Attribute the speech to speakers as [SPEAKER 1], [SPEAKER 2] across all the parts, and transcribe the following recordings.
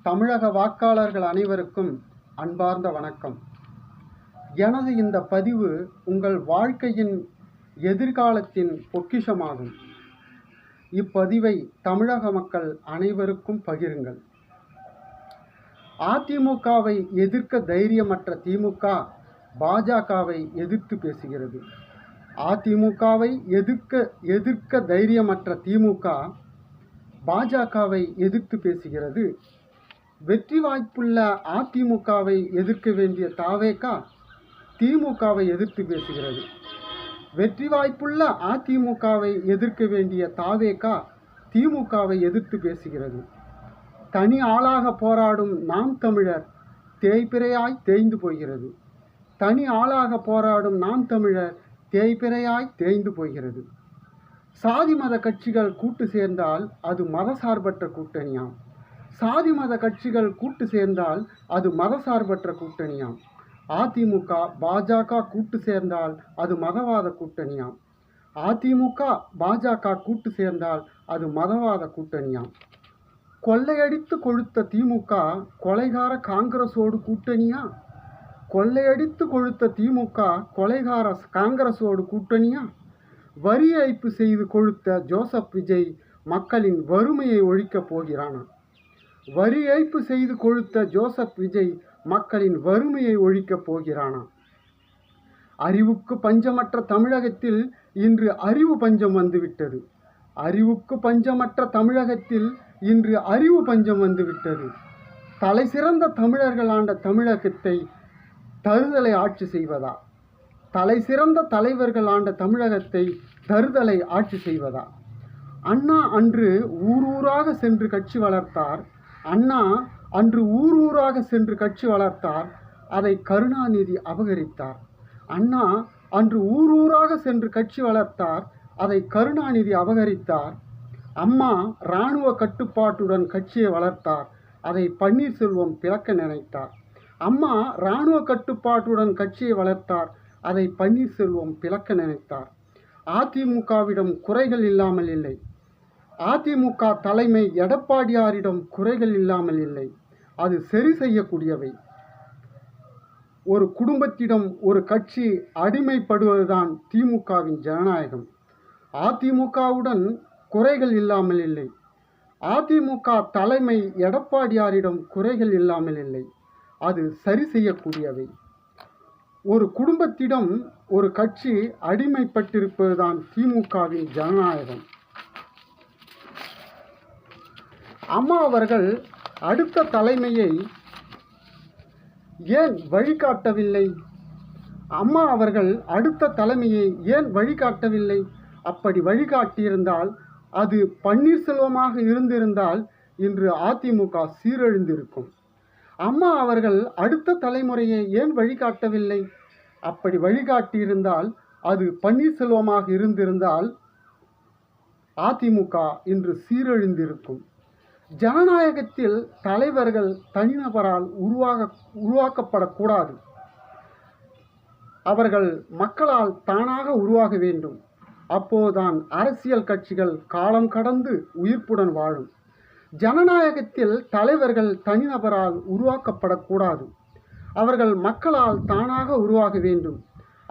[SPEAKER 1] தமிழக வாக்காளர்கள் அனைவருக்கும் அன்பார்ந்த வணக்கம். எனது இந்த பதிவு உங்கள் வாழ்க்கையின் எதிர்காலத்தின் பொக்கிஷமாகும். இப்பதிவை தமிழக மக்கள் அனைவருக்கும் பகிருங்கள். அதிமுகவை எதிர்க்க தைரியமற்ற திமுக பாஜகவை எதிர்த்து பேசுகிறது. அதிமுகவை எதிர்க்க தைரியமற்ற திமுக பாஜகவை எதிர்த்து பேசுகிறது. வெற்றி வாய்ப்புள்ள அதிமுகவை எதிர்க்க வேண்டிய தாவேகா திமுகவை எதிர்த்து பேசுகிறது. வெற்றி வாய்ப்புள்ள அதிமுகவை எதிர்க்க வேண்டிய தாவேகா திமுகவை எதிர்த்து பேசுகிறது. தனி ஆளாக போராடும் நாம் தமிழர் தேய்பிறையாய் தேய்ந்து போகிறது. தனி ஆளாக போராடும் நாம் தமிழர் தேய்பிறையாய் தேய்ந்து போகிறது. சாதி மத கட்சிகள் கூட்டு சேர்ந்தால் அது மதசார்பற்ற கூட்டணியாம். சாதி மத கட்சிகள் கூட்டு சேர்ந்தால் அது மதசார்பற்ற கூட்டணியாம். அதிமுக பாஜக கூட்டு சேர்ந்தால் அது மதவாத கூட்டணியாம். அதிமுக பாஜக கூட்டு சேர்ந்தால் அது மதவாத கூட்டணியாம். கொள்ளையடித்து கொழுத்த திமுக கொலைகார காங்கிரஸோடு கூட்டணியா? கொள்ளையடித்து கொழுத்த திமுக கொலைகார காங்கிரஸோடு கூட்டணியா? வரி ஏய்ப்பு செய்து கொழுத்த ஜோசப் விஜய் மக்களின் வறுமையை ஒழிக்கப் போகிறானா? வரி ஏய்ப்பு செய்து கொழுத்த ஜோசப் விஜய் மக்களின் வறுமையை ஒழிக்கப் போகிறானா? அறிவுக்கு பஞ்சமற்ற தமிழகத்தில் இன்று அறிவு பஞ்சம் வந்துவிட்டது. அறிவுக்கு பஞ்சமற்ற தமிழகத்தில் இன்று அறிவு பஞ்சம் வந்துவிட்டது. தலை சிறந்த தமிழர்கள் ஆண்ட தமிழகத்தை தருதலை ஆட்சி செய்வதா? தலை சிறந்த தலைவர்கள் ஆண்ட தமிழகத்தை தருதலை ஆட்சி செய்வதா? அண்ணா அன்று ஊரூராக சென்று கட்சி வளர்த்தார். அண்ணா அன்று ஊரூராக சென்று கட்சி வளர்த்தார். அதை கருணாநிதி அபகரித்தார். அண்ணா அன்று ஊரூராக சென்று கட்சி வளர்த்தார். அதை கருணாநிதி அபகரித்தார். அம்மா இராணுவ கட்டுப்பாட்டுடன் கட்சியை வளர்த்தார். அதை பன்னீர்செல்வம் பிளக்க நினைத்தார். அம்மா இராணுவ கட்டுப்பாட்டுடன் கட்சியை வளர்த்தார். அதை பன்னீர்செல்வம் பிளக்க நினைத்தார். அதிமுகவிடம் குறைகள் இல்லாமல் இல்லை. அதிமுக தலைமை எடப்பாடியாரிடம் குறைகள் இல்லாமல் இல்லை. அது சரி செய்யக்கூடியவை. ஒரு குடும்பத்திடம் ஒரு கட்சி அடிமைப்படுவதுதான் திமுகவின் ஜனநாயகம். அதிமுகவுடன் குறைகள் இல்லாமல் இல்லை. அதிமுக தலைமை எடப்பாடியாரிடம் குறைகள் இல்லாமல் இல்லை. அது சரி செய்யக்கூடியவை. ஒரு குடும்பத்திடம் ஒரு கட்சி அடிமைப்பட்டிருப்பதுதான் திமுகவின் ஜனநாயகம். அம்மா அவர்கள் அடுத்த தலைமையை ஏன் வழிகாட்டவில்லை? அம்மா அவர்கள் அடுத்த தலைமையை ஏன் வழிகாட்டவில்லை? அப்படி வழிகாட்டியிருந்தால், அது பன்னீர்செல்வமாக இருந்திருந்தால் இன்று அதிமுக சீரழிந்திருக்கும். அம்மா அவர்கள் அடுத்த தலைமுறையை ஏன் வழிகாட்டவில்லை? அப்படி வழிகாட்டியிருந்தால், அது பன்னீர்செல்வமாக இருந்திருந்தால் அதிமுக இன்று சீரழிந்திருக்கும். ஜனநாயகத்தில் தலைவர்கள் தனிநபரால் உருவாக்கப்படக்கூடாது. அவர்கள் மக்களால் தானாக உருவாக வேண்டும். அப்போதுதான் அரசியல் கட்சிகள் காலம் கடந்து உயிர்ப்புடன் வாழும். ஜனநாயகத்தில் தலைவர்கள் தனிநபரால் உருவாக்கப்படக்கூடாது. அவர்கள் மக்களால் தானாக உருவாக வேண்டும்.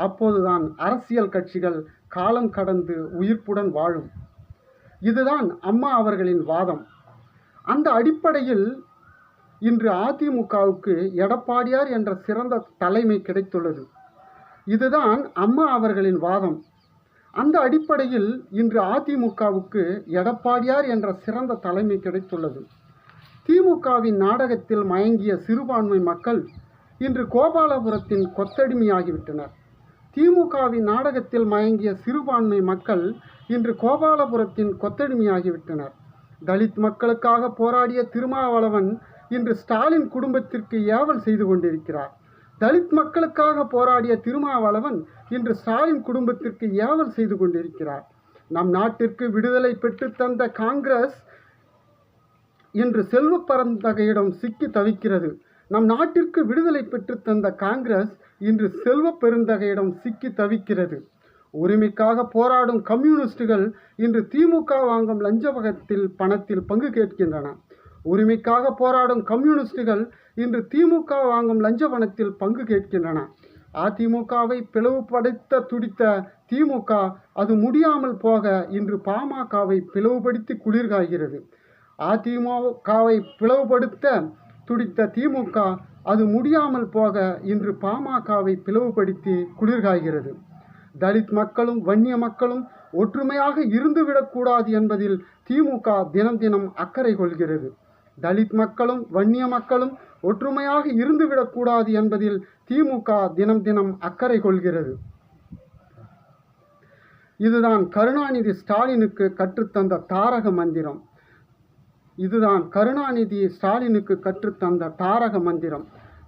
[SPEAKER 1] அப்போதுதான் அரசியல் கட்சிகள் காலம் கடந்து உயிர்ப்புடன் வாழும். இதுதான் அம்மா அவர்களின் வாதம். அந்த அடிப்படையில் இன்று அதிமுகவுக்கு எடப்பாடியார் என்ற சிறந்த தலைமை கிடைத்துள்ளது. இதுதான் அம்மா அவர்களின் வாதம். அந்த அடிப்படையில் இன்று அதிமுகவுக்கு எடப்பாடியார் என்ற சிறந்த தலைமை கிடைத்துள்ளது. திமுகவின் நாடகத்தில் மயங்கிய சிறுபான்மை மக்கள் இன்று கோபாலபுரத்தின் கொத்தடிமையாகிவிட்டனர். திமுகவின் நாடகத்தில் மயங்கிய சிறுபான்மை மக்கள் இன்று கோபாலபுரத்தின் கொத்தடிமையாகிவிட்டனர். தலித் மக்களுக்காக போராடிய திருமாவளவன் இன்று ஸ்டாலின் குடும்பத்திற்கு ஏவல் செய்து கொண்டிருக்கிறார். தலித் மக்களுக்காக போராடிய திருமாவளவன் இன்று ஸ்டாலின் குடும்பத்திற்கு ஏவல் செய்து கொண்டிருக்கிறார். நம் நாட்டிற்கு விடுதலை பெற்று தந்த காங்கிரஸ் இன்று செல்வ பெருந்தகையிடம் சிக்கி தவிக்கிறது. நம் நாட்டிற்கு விடுதலை பெற்று தந்த காங்கிரஸ் இன்று செல்வ பெருந்தகையிடம் சிக்கி தவிக்கிறது. உரிமைக்காக போராடும் கம்யூனிஸ்டுகள் இன்று திமுக வாங்கும் லஞ்ச பணத்தில் பங்கு கேட்கின்றன. உரிமைக்காக போராடும் கம்யூனிஸ்டுகள் இன்று திமுக வாங்கும் லஞ்ச பணத்தில் பங்கு கேட்கின்றன. அதிமுகவை பிளவுபடுத்த துடித்த திமுக அது முடியாமல் போக இன்று பாமகவை பிளவுபடுத்தி குளிர்காய்கிறது. அதிமுகவை பிளவுபடுத்த துடித்த திமுக அது முடியாமல் போக இன்று பாமகவை பிளவுபடுத்தி குளிர்காய்கிறது. தலித் மக்களும் வன்னிய மக்களும் ஒற்றுமையாக இருந்துவிடக்கூடாது என்பதில் திமுக தினம் தினம் அக்கறை கொள்கிறது. தலித் மக்களும் வன்னிய மக்களும் ஒற்றுமையாக இருந்துவிடக்கூடாது என்பதில் திமுக தினம் தினம் அக்கறை கொள்கிறது. இதுதான் கருணாநிதி ஸ்டாலினுக்கு கற்றுத்தந்த தாரக மந்திரம்.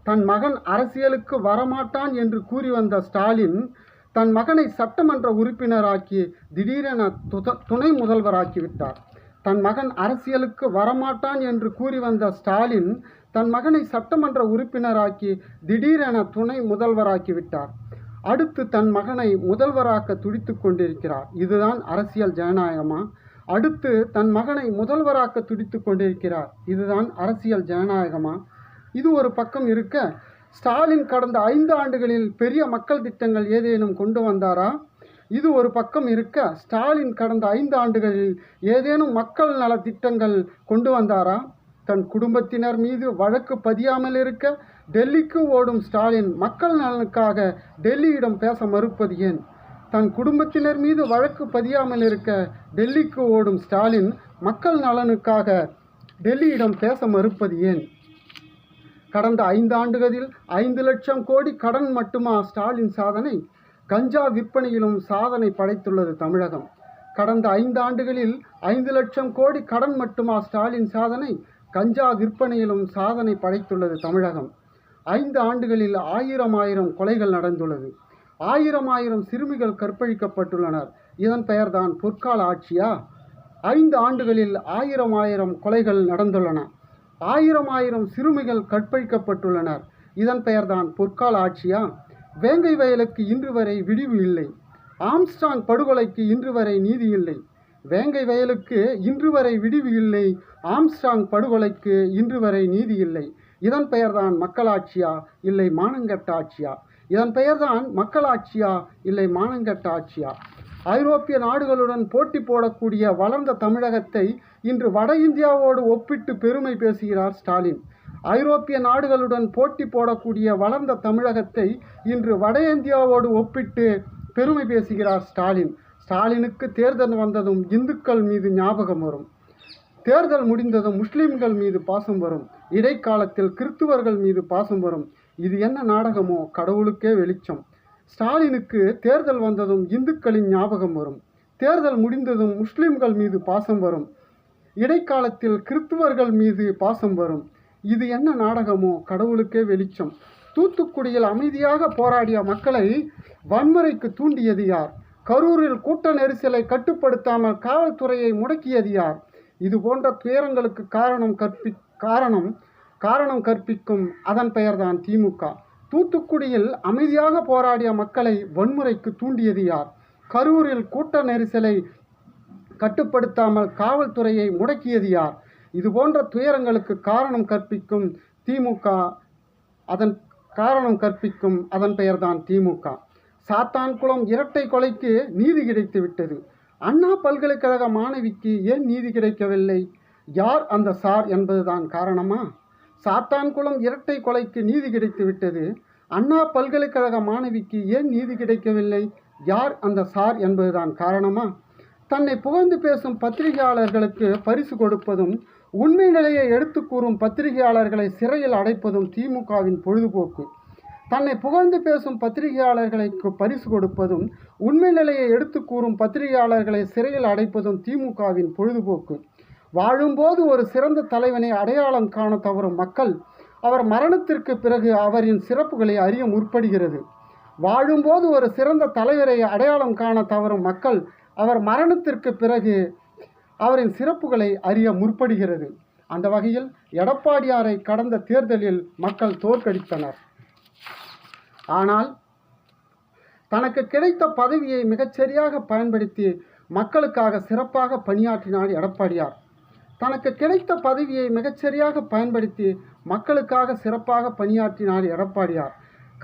[SPEAKER 1] தன் மகன் அரசியலுக்கு வரமாட்டான் என்று கூறி வந்த ஸ்டாலின் தன் மகனை சட்டமன்ற உறுப்பினராக்கி திடீரென துணை முதல்வராக்கிவிட்டார். தன் மகன் அரசியலுக்கு வரமாட்டான் என்று கூறி வந்த ஸ்டாலின் தன் மகனை சட்டமன்ற உறுப்பினராக்கி திடீரென துணை முதல்வராக்கிவிட்டார். அடுத்து தன் மகனை முதல்வராக்க துடித்து கொண்டிருக்கிறார். இதுதான் அரசியல் ஜனநாயகமா? அடுத்து தன் மகனை முதல்வராக்க துடித்து கொண்டிருக்கிறார். இதுதான் அரசியல் ஜனநாயகமா? இது ஒரு பக்கம் இருக்க, ஸ்டாலின் கடந்த 5 ஆண்டுகளில் பெரிய மக்கள் திட்டங்கள் ஏதேனும் கொண்டு வந்தாரா? இது ஒரு பக்கம் இருக்க, ஸ்டாலின் கடந்த 5 ஆண்டுகளில் ஏதேனும் மக்கள் நல திட்டங்கள் கொண்டு வந்தாரா? தன் குடும்பத்தினர் மீது வழக்கு பதியாமல் இருக்க டெல்லிக்கு ஓடும் ஸ்டாலின் மக்கள் நலனுக்காக டெல்லியிடம் பேச மறுப்பது ஏன்? தன் குடும்பத்தினர் மீது வழக்கு பதியாமல் இருக்க டெல்லிக்கு ஓடும் ஸ்டாலின் மக்கள் நலனுக்காக டெல்லியிடம் பேச மறுப்பது ஏன்? கடந்த 5 ஆண்டுகளில் 5 லட்சம் கோடி கடன் மட்டுமா ஸ்டாலின் சாதனை? கஞ்சா விற்பனையிலும் சாதனை படைத்துள்ளது தமிழகம். கடந்த 5 ஆண்டுகளில் 5 லட்சம் கோடி கடன் மட்டுமா ஸ்டாலின் சாதனை? கஞ்சா விற்பனையிலும் சாதனை படைத்துள்ளது தமிழகம். 5 ஆண்டுகளில் 1000 கொலைகள் நடந்துள்ளது. 1000 சிறுமிகள் கற்பழிக்கப்பட்டுள்ளனர். இதன் பெயர்தான் பொற்கால ஆட்சியா? 5 ஆண்டுகளில் 1000 கொலைகள் நடந்துள்ளன. 1000 சிறுமிகள் கற்பழிக்கப்பட்டுள்ளனர். இதன் பெயர்தான் பொற்கால ஆட்சியா? வேங்கை வயலுக்கு இன்று வரை விடிவு இல்லை. ஆம்ஸ்ட்ராங் படுகொலைக்கு இன்று வரை நீதி இல்லை. வேங்கை வயலுக்கு இன்று வரை விடிவு இல்லை. ஆம்ஸ்ட்ராங் படுகொலைக்கு இன்று வரை நீதி இல்லை. இதன் பெயர்தான் மக்களாட்சியா இல்லை மானங்கெட்ட ஆட்சியா? இதன் பெயர்தான் மக்களாட்சியா இல்லை மானங்கெட்ட ஆட்சியா? ஐரோப்பிய நாடுகளுடன் போட்டி போடக்கூடிய வளர்ந்த தமிழகத்தை இன்று வட இந்தியாவோடு ஒப்பிட்டு பெருமை பேசுகிறார் ஸ்டாலின். ஐரோப்பிய நாடுகளுடன் போட்டி போடக்கூடிய வளர்ந்த தமிழகத்தை இன்று வட இந்தியாவோடு ஒப்பிட்டு பெருமை பேசுகிறார் ஸ்டாலின். ஸ்டாலினுக்கு தேர்தல் வந்ததும் இந்துக்கள் மீது ஞாபகம் வரும். தேர்தல் முடிந்ததும் முஸ்லிம்கள் மீது பாசம் வரும். இடைக்காலத்தில் கிறிஸ்துவர்கள் மீது பாசம் வரும். இது என்ன நாடகமோ கடவுளுக்கே வெளிச்சம். ஸ்டாலினுக்கு தேர்தல் வந்ததும் இந்துக்களின் ஞாபகம் வரும். தேர்தல் முடிந்ததும் முஸ்லிம்கள் மீது பாசம் வரும். இடைக்காலத்தில் கிறிஸ்துவர்கள் மீது பாசம் வரும். இது என்ன நாடகமோ கடவுளுக்கே வெளிச்சம். தூத்துக்குடியில் அமைதியாக போராடிய மக்களை வன்முறைக்கு தூண்டியது யார்? கரூரில் கூட்ட நெரிசலை கட்டுப்படுத்தாமல் காவல்துறையை முடக்கியது யார்? இது போன்ற துயரங்களுக்கு காரணம் கற்பிக்கும் அதன் பெயர்தான் திமுக. தூத்துக்குடியில் அமைதியாக போராடிய மக்களை வன்முறைக்கு தூண்டியது யார்? கரூரில் கூட்ட நெரிசலை கட்டுப்படுத்தாமல் காவல்துறையை முடக்கியது யார்? இது போன்ற துயரங்களுக்கு காரணம் கற்பிக்கும் திமுக. அதன் பெயர்தான் திமுக. சாத்தான்குளம் இரட்டை கொலைக்கு நீதி கிடைத்து விட்டது. அண்ணா பல்கலைக்கழக மாணவிக்கு ஏன் நீதி கிடைக்கவில்லை? யார் அந்த சார் என்பதுதான் காரணமா? சாத்தான்குளம் இரட்டை கொலைக்கு நீதி கிடைத்து விட்டது. அண்ணா பல்கலைக்கழக மாணவிக்கு ஏன் நீதி கிடைக்கவில்லை? யார் அந்த சார் என்பதுதான் காரணமா? தன்னை புகழ்ந்து பேசும் பத்திரிகையாளர்களுக்கு பரிசு கொடுப்பதும் உண்மை நிலையை எடுத்து கூறும் பத்திரிகையாளர்களை சிறையில் அடைப்பதும் திமுகவின் பொழுதுபோக்கு. தன்னை புகழ்ந்து பேசும் பத்திரிகையாளர்களுக்கு பரிசு கொடுப்பதும் உண்மை நிலையை எடுத்து கூறும் பத்திரிகையாளர்களை சிறையில் அடைப்பதும் திமுகவின் பொழுதுபோக்கு. வாழும்போது ஒரு சிறந்த தலைவனை அடையாளம் காண தவறும் மக்கள் அவர் மரணத்திற்கு பிறகு அவரின் சிறப்புகளை அறிய முற்படுகிறது. வாழும்போது ஒரு சிறந்த தலைவரை அடையாளம் காண தவறும் மக்கள் அவர் மரணத்திற்கு பிறகு அவரின் சிறப்புகளை அறிய முற்படுகிறது. அந்த வகையில் எடப்பாடியாரை கடந்த தேர்தலில் மக்கள் தோற்கடித்தனர். ஆனால் தனக்கு கிடைத்த பதவியை மிகச்சரியாக பயன்படுத்தி மக்களுக்காக சிறப்பாக பணியாற்றினார் எடப்பாடியார். தனக்கு கிடைத்த பதவியை மிகச்சரியாக பயன்படுத்தி மக்களுக்காக சிறப்பாக பணியாற்றினார் எடப்பாடியார்.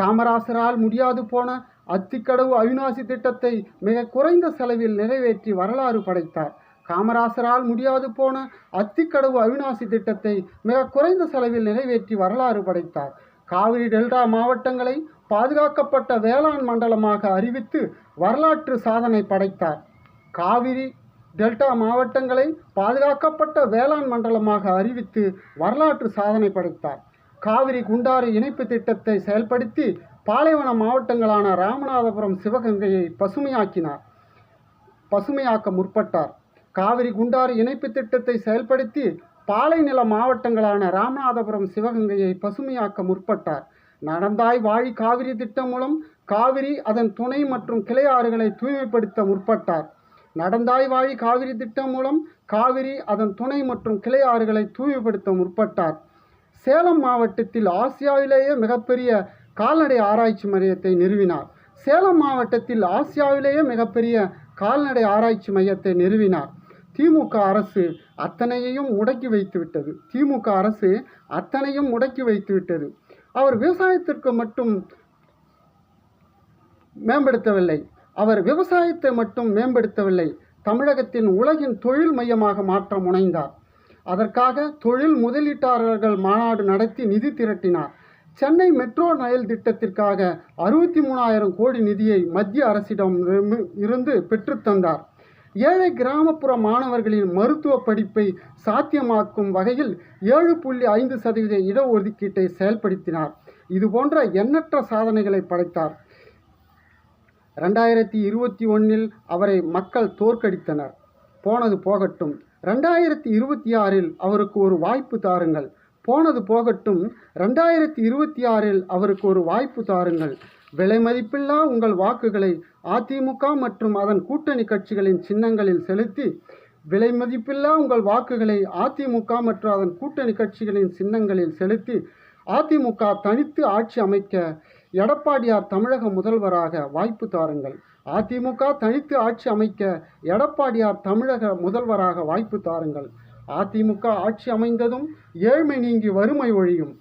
[SPEAKER 1] காமராசரால் முடியாது போன அத்திக்கடவு அவிநாசி திட்டத்தை மிக குறைந்த செலவில் நிறைவேற்றி வரலாறு படைத்தார். காமராசரால் முடியாது போன அத்திக்கடவு அவிநாசி திட்டத்தை மிக குறைந்த செலவில் நிறைவேற்றி வரலாறு படைத்தார். காவிரி டெல்டா மாவட்டங்களை பாதுகாக்கப்பட்ட வேளாண் மண்டலமாக அறிவித்து வரலாற்று சாதனை படைத்தார். காவிரி டெல்டா மாவட்டங்களை பாதுகாக்கப்பட்ட வேளாண் மண்டலமாக அறிவித்து வரலாற்று சாதனை படைத்தார். காவிரி குண்டாறு இணைப்பு திட்டத்தை செயல்படுத்தி பாலைவன மாவட்டங்களான ராமநாதபுரம், சிவகங்கையை பசுமையாக்க முற்பட்டார். காவிரி குண்டாறு இணைப்பு திட்டத்தை செயல்படுத்தி பாலைநில மாவட்டங்களான ராமநாதபுரம், சிவகங்கையை பசுமையாக்க முற்பட்டார். நடந்தாய் வாழி காவிரி திட்டம் மூலம் காவிரி, அதன் துணை மற்றும் கிளை ஆறுகளை தூய்மைப்படுத்த முற்பட்டார். நடந்தாய் வாழி காவிரி திட்டம் மூலம் காவிரி, அதன் துணை மற்றும் கிளை ஆறுகளை தூய்மைப்படுத்த முற்பட்டார். சேலம் மாவட்டத்தில் ஆசியாவிலேயே மிகப்பெரிய கால்நடை ஆராய்ச்சி மையத்தை நிறுவினார். சேலம் மாவட்டத்தில் ஆசியாவிலேயே மிகப்பெரிய கால்நடை ஆராய்ச்சி மையத்தை நிறுவினார். திமுக அரசு அத்தனையும் முடக்கி வைத்துவிட்டது. அவர் விவசாயத்திற்கு மட்டும் மேம்படுத்தவில்லை, தமிழகத்தின் உலகின் தொழில் மையமாக மாற்ற முனைந்தார். அதற்காக தொழில் முதலீட்டாளர்கள் மாநாடு நடத்தி நிதி திரட்டினார். சென்னை மெட்ரோ ரயில் திட்டத்திற்காக 63,000 கோடி நிதியை மத்திய அரசிடம் இருந்து பெற்றுத்தந்தார். ஏழை கிராமப்புற மாணவர்களின் மருத்துவ படிப்பை சாத்தியமாக்கும் வகையில் 7.5% இடஒதுக்கீட்டை செயல்படுத்தினார். இதுபோன்ற எண்ணற்ற சாதனைகளை படைத்தார். 2021 அவரை மக்கள் தோற்கடித்தனர். போனது போகட்டும். 2026 அவருக்கு ஒரு வாய்ப்பு தாருங்கள். போனது போகட்டும். 2026 அவருக்கு ஒரு வாய்ப்பு தாருங்கள். விலை மதிப்பில்லா உங்கள் வாக்குகளை அதிமுக மற்றும் அதன் கூட்டணி கட்சிகளின் சின்னங்களில் செலுத்தி அதிமுக தனித்து ஆட்சி அமைக்க எடப்பாடியார் தமிழக முதல்வராக வாய்ப்பு தாருங்கள். அதிமுக தனித்து ஆட்சி அமைக்க எடப்பாடியார் தமிழக முதல்வராக வாய்ப்பு தாருங்கள். அதிமுக ஆட்சி அமைந்ததும் ஏழ்மை நீங்கி வறுமை ஒழியும்.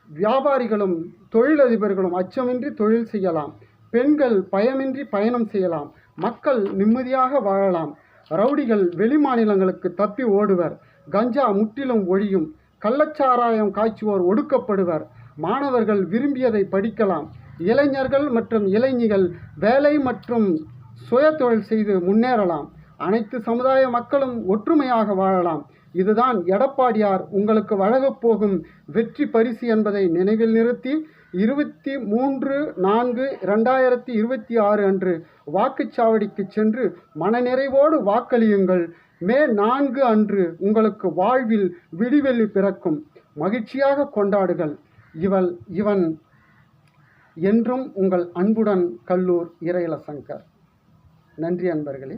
[SPEAKER 1] வியாபாரிகளும் தொழிலதிபர்களும் அச்சமின்றி தொழில் செய்யலாம். பெண்கள் பயமின்றி பயணம் செய்யலாம். மக்கள் நிம்மதியாக வாழலாம். ரவுடிகள் வெளிமாநிலங்களுக்கு தப்பி ஓடுவர். கஞ்சா முற்றிலும் ஒழியும். கள்ளச்சாராயம் காய்ச்சுவோர் ஒடுக்கப்படுவர். மாணவர்கள் விரும்பியதை படிக்கலாம். இளைஞர்கள் மற்றும் இளைஞிகள் வேலை மற்றும் சுய தொழில் செய்து முன்னேறலாம். அனைத்து சமுதாய மக்களும் ஒற்றுமையாக வாழலாம். இதுதான் எடப்பாடியார் உங்களுக்கு வழங்கப் போகும் வெற்றி பரிசு என்பதை நினைவில் நிறுத்தி 23/4/2026 அன்று வாக்குச்சாவடிக்கு சென்று மனநிறைவோடு வாக்களியுங்கள். மே 4 அன்று உங்களுக்கு வாழ்வில் விடிவெள்ளி பிறக்கும். மகிழ்ச்சியாக கொண்டாடுங்கள். இவன் என்றும் உங்கள் அன்புடன் கல்லூர் இறையில சங்கர். நன்றி அன்பர்களே.